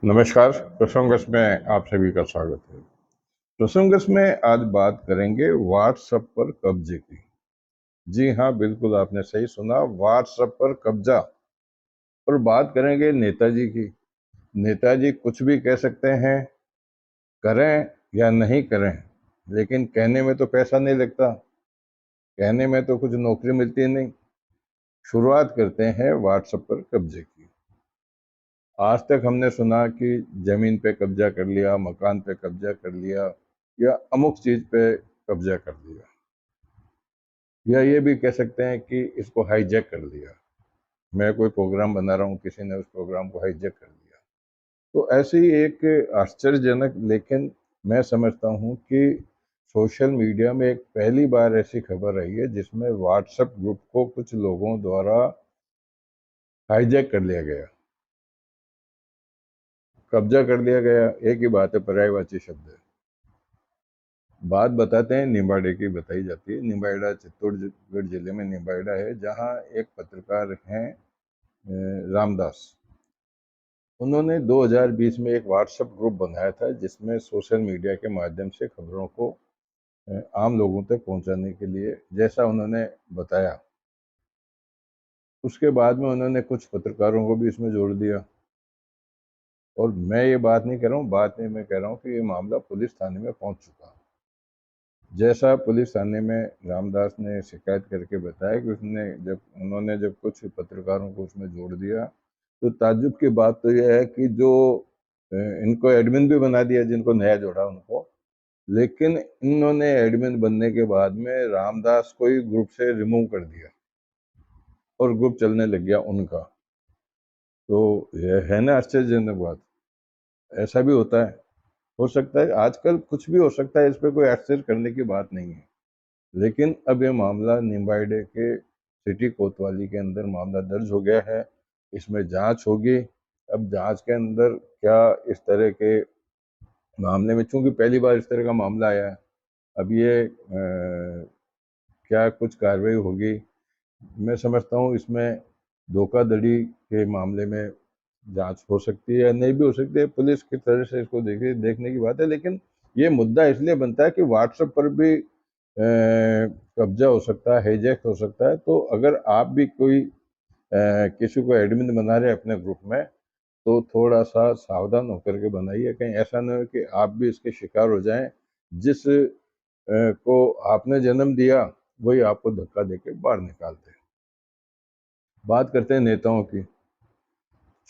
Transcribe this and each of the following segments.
नमस्कार। प्रसंगस में आप सभी का स्वागत है। प्रसंगस में आज बात करेंगे व्हाट्सएप पर कब्जे की। जी हाँ, बिल्कुल आपने सही सुना, व्हाट्सएप पर कब्जा। और बात करेंगे नेताजी की। नेताजी कुछ भी कह सकते हैं, करें या नहीं करें, लेकिन कहने में तो पैसा नहीं लगता, कहने में तो कुछ नौकरी मिलती नहीं। शुरुआत करते हैं व्हाट्सएप पर कब्जे की। आज तक हमने सुना कि जमीन पे कब्जा कर लिया, मकान पे कब्जा कर लिया, या अमुक चीज पे कब्जा कर लिया, या ये भी कह सकते हैं कि इसको हाईजैक कर लिया। मैं कोई प्रोग्राम बना रहा हूँ, किसी ने उस प्रोग्राम को हाईजैक कर लिया। तो ऐसी एक आश्चर्यजनक, लेकिन मैं समझता हूँ कि सोशल मीडिया में एक पहली बार ऐसी खबर आई है जिसमें व्हाट्सएप ग्रुप को कुछ लोगों द्वारा हाईजैक कर लिया गया, कब्जा कर लिया गया। एक ही बात है, पर्यायवाची शब्द है। बात बताते हैं निम्बाड़े की, बताई जाती है। निम्बाड़ा चित्तौड़गढ़ जिले में निम्बाड़ा है, जहाँ एक पत्रकार हैं रामदास। उन्होंने 2020 में एक व्हाट्सएप ग्रुप बनाया था जिसमें सोशल मीडिया के माध्यम से खबरों को आम लोगों तक पहुंचाने के लिए, जैसा उन्होंने बताया। उसके बाद में उन्होंने कुछ पत्रकारों को भी इसमें जोड़ दिया। और मैं ये बात नहीं कह रहा हूँ, बात में मैं कह रहा हूँ कि ये मामला पुलिस थाने में पहुंच चुका। जैसा पुलिस थाने में रामदास ने शिकायत करके बताया कि उन्होंने जब कुछ पत्रकारों को उसमें जोड़ दिया, तो ताज्जुब की बात तो यह है कि जो इनको एडमिन भी बना दिया, जिनको नया जोड़ा उनको। लेकिन इन्होंने एडमिन बनने के बाद में रामदास को ही ग्रुप से रिमूव कर दिया और ग्रुप चलने लग गया उनका। तो यह है ना आश्चर्यजनक बात। ऐसा भी होता है, हो सकता है। आजकल कुछ भी हो सकता है, इस पर कोई आश्चर्य करने की बात नहीं है। लेकिन अब ये मामला निम्बाड़े के सिटी कोतवाली के अंदर मामला दर्ज हो गया है। इसमें जांच होगी। अब जांच के अंदर क्या इस तरह के मामले में, चूंकि पहली बार इस तरह का मामला आया है, अब ये क्या कुछ कार्रवाई होगी। मैं समझता हूँ इसमें धोखाधड़ी के मामले में जांच हो सकती है या नहीं भी हो सकती है। पुलिस की तरह से इसको देखने की बात है। लेकिन ये मुद्दा इसलिए बनता है कि व्हाट्सएप पर भी कब्जा हो सकता है, हाईजैक हो सकता है। तो अगर आप भी कोई किसी को एडमिन बना रहे हैं अपने ग्रुप में, तो थोड़ा सा सावधान होकर के बनाइए, कहीं ऐसा ना हो कि आप भी इसके शिकार हो जाएं। जिस को आपने जन्म दिया, वही आपको धक्का देके बाहर निकाल दे। बात करते हैं नेताओं की।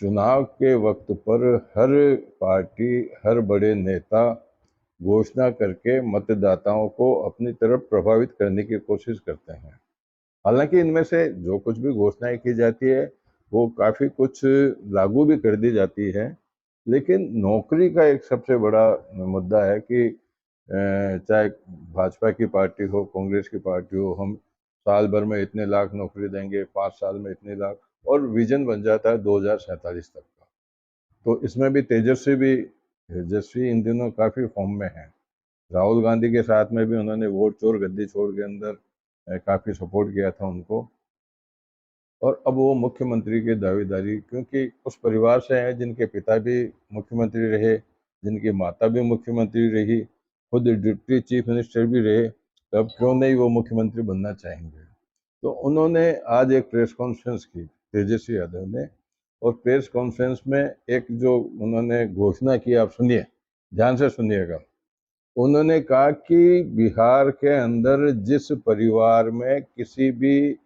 चुनाव के वक्त पर हर पार्टी, हर बड़े नेता घोषणा करके मतदाताओं को अपनी तरफ प्रभावित करने की कोशिश करते हैं। हालांकि इनमें से जो कुछ भी घोषणाएं की जाती है, वो काफ़ी कुछ लागू भी कर दी जाती है। लेकिन नौकरी का एक सबसे बड़ा मुद्दा है कि चाहे भाजपा की पार्टी हो, कांग्रेस की पार्टी हो, हम साल भर में इतने लाख नौकरी देंगे, 5 साल में इतने लाख, और विजन बन जाता है 2047 तक का। तो इसमें भी तेजस्वी इन दिनों काफ़ी फॉर्म में है। राहुल गांधी के साथ में भी उन्होंने वोट चोर गद्दी छोड़ के अंदर काफ़ी सपोर्ट किया था उनको। और अब वो मुख्यमंत्री की दावेदारी, क्योंकि उस परिवार से हैं जिनके पिता भी मुख्यमंत्री रहे, जिनकी माता भी मुख्यमंत्री रही, खुद डिप्टी चीफ मिनिस्टर भी रहे, तब क्यों नहीं वो मुख्यमंत्री बनना चाहेंगे। तो उन्होंने आज एक प्रेस कॉन्फ्रेंस की, तेजस्वी यादव ने। और प्रेस कॉन्फ्रेंस में एक जो उन्होंने घोषणा की, आप सुनिए, ध्यान से सुनिएगा। उन्होंने कहा कि बिहार के अंदर जिस परिवार में किसी भी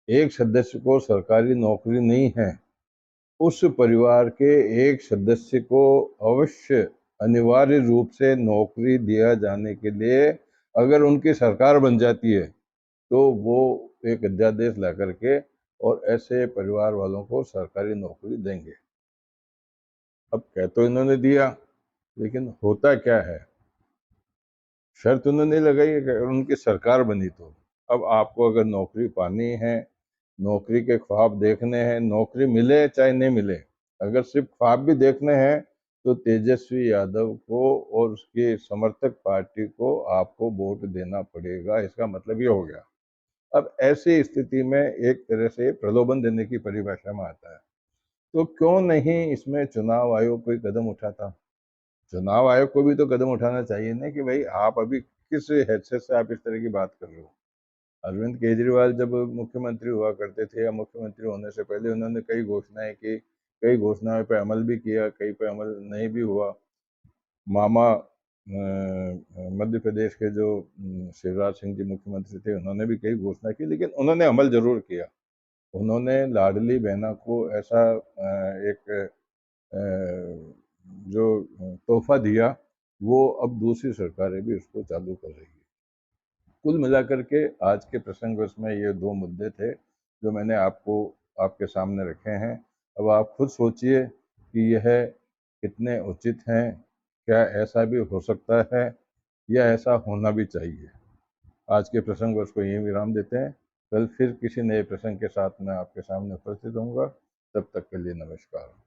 एक सदस्य को सरकारी नौकरी नहीं है, उस परिवार के एक सदस्य को अवश्य, अनिवार्य रूप से नौकरी दिया जाने के लिए, अगर उनकी सरकार बन जाती है, तो वो एक अध्यादेश ला करके और ऐसे परिवार वालों को सरकारी नौकरी देंगे। अब कह तो इन्होंने दिया, लेकिन होता क्या है। शर्त उन्होंने लगाई है कि अगर उनकी सरकार बनी तो। अब आपको अगर नौकरी पानी है, नौकरी के ख्वाब देखने हैं, नौकरी मिले चाहे नहीं मिले, अगर सिर्फ ख्वाब भी देखने हैं, तो तेजस्वी यादव को और उसके समर्थक पार्टी को आपको वोट देना पड़ेगा। इसका मतलब ये हो गया। अब ऐसी स्थिति में एक तरह से प्रलोभन देने की परिभाषा में आता है। तो क्यों नहीं इसमें चुनाव आयोग कोई कदम उठाता? चुनाव आयोग को भी तो कदम उठाना चाहिए ना कि भाई आप अभी किस हैसियत से आप इस तरह की बात कर रहे हो। अरविंद केजरीवाल जब मुख्यमंत्री हुआ करते थे या मुख्यमंत्री होने से पहले उन्होंने कई घोषणाएं की, कई घोषणाओं पे अमल भी किया, कई पे अमल नहीं भी हुआ। मामा मध्य प्रदेश के जो शिवराज सिंह जी मुख्यमंत्री थे, उन्होंने भी कई घोषणा की, लेकिन उन्होंने अमल जरूर किया। उन्होंने लाडली बहना को ऐसा एक जो तोहफा दिया, वो अब दूसरी सरकारें भी उसको चालू कर रही है। कुल मिलाकर के आज के प्रसंग में ये दो मुद्दे थे जो मैंने आपको आपके सामने रखे हैं। अब आप खुद सोचिए कि यह कितने उचित हैं, क्या ऐसा भी हो सकता है या ऐसा होना भी चाहिए। आज के प्रसंग को यहीं विराम देते हैं। कल फिर किसी नए प्रसंग के साथ मैं आपके सामने उपस्थित होऊंगा। तब तक के लिए नमस्कार।